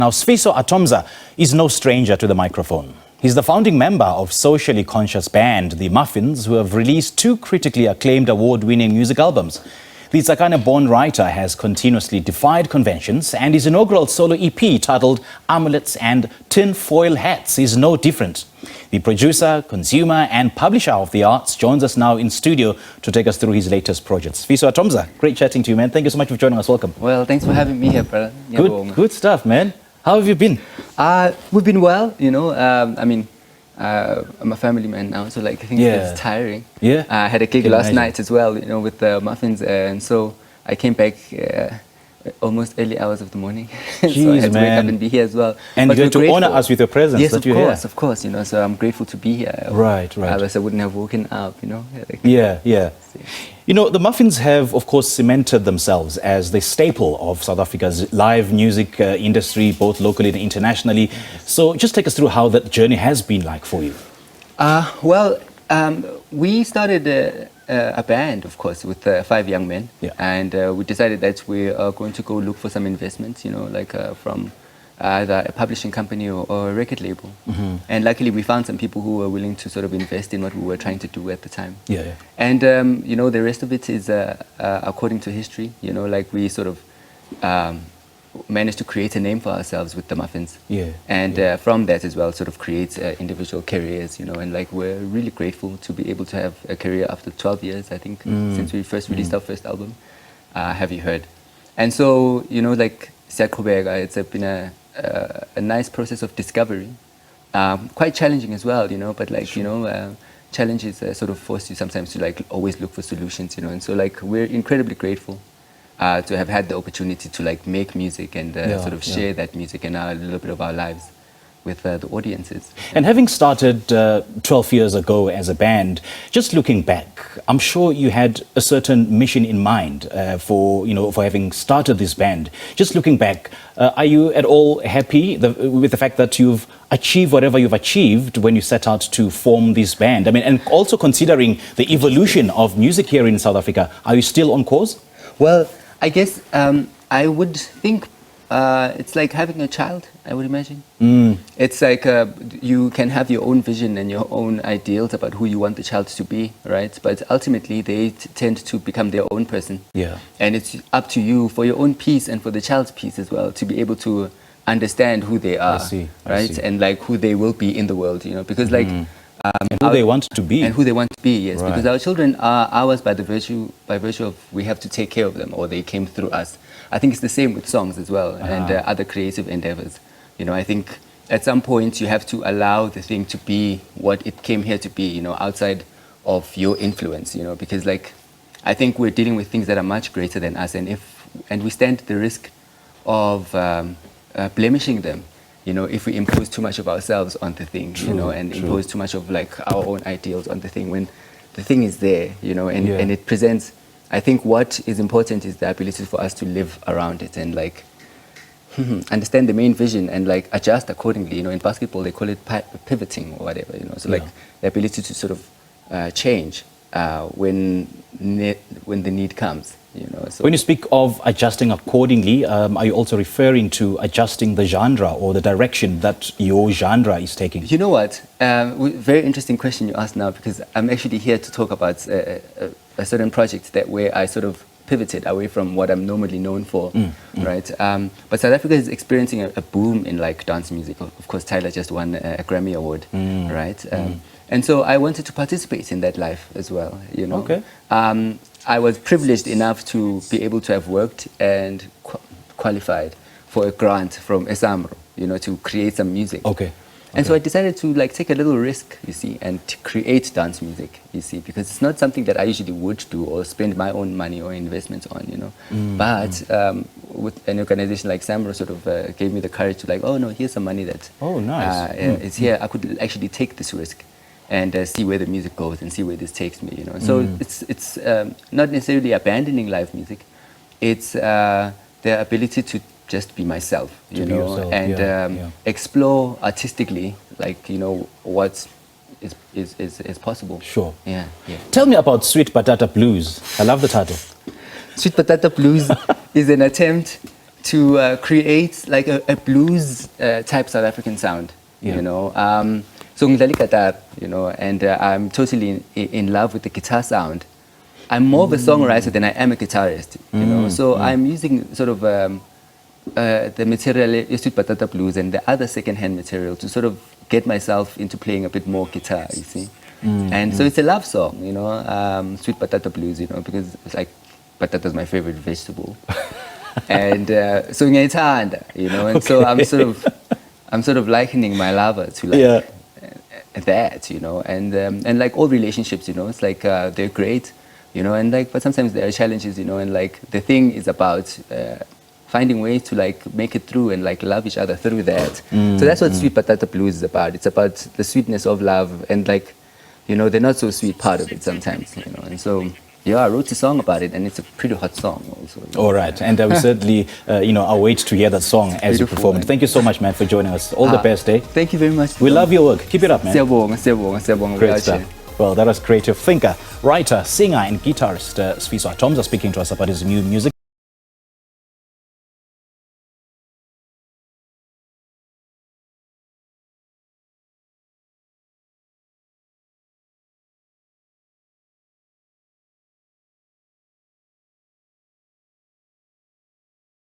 Now, Sfiso Atomza is no stranger to the microphone. He's the founding member of socially conscious band, the Muffinz, who have released two critically acclaimed award-winning music albums. The Tsakane-born writer has continuously defied conventions, and his inaugural solo EP titled Amulets Tin-Foil Hats is no different. The producer, consumer and publisher of the arts joins us now in studio to take us through his latest projects. Sfiso Atomza, great chatting to you, man. Thank you so much for joining us. Welcome. Well, thanks for having me here, brother. Good stuff, man. How have you been? We've been well, you know. I'm a family man now, so like I think it's tiring. Yeah. I had a gig last night as well, you know, with the Muffinz, and so I came back almost early hours of the morning. Jeez, so I had to man. wake up and be here as well. And but you had to honor us with your presence. Yes, that of course, you know. So I'm grateful to be here. Right. Otherwise I wouldn't have woken up, you know. Like, yeah. You know, the Muffinz have, of course, cemented themselves as the staple of South Africa's live music industry, both locally and internationally. So just take us through how that journey has been like for you. We started a band, of course, with 5 young men. Yeah. And we decided that we are going to go look for some investments, you know, like from either a publishing company or a record label. Mm-hmm. And luckily we found some people who were willing to sort of invest in what we were trying to do at the time. Yeah. And, you know, the rest of it is according to history, you know, like we sort of managed to create a name for ourselves with the Muffinz. And from that as well, sort of create individual careers, you know, and like we're really grateful to be able to have a career after 12 years, I think, since we first released our first album, Have You Heard? And so, you know, like, it's been a nice process of discovery, quite challenging as well, you know, but like, you know, challenges sort of force you sometimes to like always look for solutions, you know, and so like we're incredibly grateful to have had the opportunity to like make music and sort of share that music and a little bit of our lives with the audiences. And having started 12 years ago as a band, just looking back, I'm sure you had a certain mission in mind for having started this band. Just looking back, are you at all happy with the fact that you've achieved whatever you've achieved when you set out to form this band? I mean, and also considering the evolution of music here in South Africa, are you still on course? Well, I guess I would think it's like having a child, I would imagine. It's like you can have your own vision and your own ideals about who you want the child to be, right? But ultimately, they tend to become their own person. Yeah. And it's up to you, for your own peace and for the child's peace as well, to be able to understand who they are, I see. And like who they will be in the world, you know, because like... and who they want to be. And who they want to be, yes. Right. Because our children are ours by virtue of we have to take care of them, or they came through us. I think it's the same with songs as well, and other creative endeavors. You know, I think at some point you have to allow the thing to be what it came here to be, you know, outside of your influence, you know, because like, I think we're dealing with things that are much greater than us, and we stand the risk of blemishing them. You know, if we impose too much of ourselves on the thing, you know, and impose too much of like our own ideals on the thing, when the thing is there, you know, and it presents, I think what is important is the ability for us to live around it and like understand the main vision and like adjust accordingly. You know, in basketball they call it pivoting or whatever, you know, so like the ability to sort of change when the need comes. You know, so when you speak of adjusting accordingly, are you also referring to adjusting the genre or the direction that your genre is taking? You know what? Very interesting question you asked now, because I'm actually here to talk about a certain project where I sort of pivoted away from what I'm normally known for, right? But South Africa is experiencing a boom in like dance music. Of course, Tyler just won a Grammy Award, right? And so I wanted to participate in that life as well, you know. Okay. I was privileged enough to be able to have worked and qualified for a grant from SABC, you know, to create some music. Okay. And so I decided to like take a little risk, you see, and to create dance music, you see, because it's not something that I usually would do or spend my own money or investments on, you know. But with an organization like SABC sort of gave me the courage to like, oh no, here's some money that is here. I could actually take this risk and see where the music goes and see where this takes me, you know. So it's not necessarily abandoning live music. It's the ability to just be myself, you know, and explore artistically, like, you know, what is possible. Sure. Yeah. Tell me about Sweet Batata Blues. I love the title. Sweet Batata Blues is an attempt to create like a blues type South African sound, Yeah. you know. So ngidlala guitar, you know, and I'm totally in love with the guitar sound. I'm more of a songwriter than I am a guitarist, you know. So I'm using sort of the material, Sweet Patata Blues, and the other second-hand material to sort of get myself into playing a bit more guitar, you see. And so it's a love song, you know, Sweet Patata Blues, you know, because it's like patata is my favorite vegetable. And so ngiyayithanda, you know, and so I'm sort of likening my lover to like that, you know, and like all relationships, you know, it's like they're great, you know, and like but sometimes there are challenges, you know, and like the thing is about finding ways to like make it through and like love each other through that. So that's what Sweet Patata Blues is about. It's about the sweetness of love and like, you know, the not so sweet part of it sometimes, you know, and so. Yeah, I wrote a song about it, and it's a pretty hot song also. All right, and we certainly, you know, await to hear that song as you perform it. Thank you so much, man, for joining us. All the best, eh? Thank you very much. We love your work. Keep it up, man. Siyabonga. Great stuff. Well, that was creative thinker, writer, singer, and guitarist Sfiso Atomza speaking to us about his new music.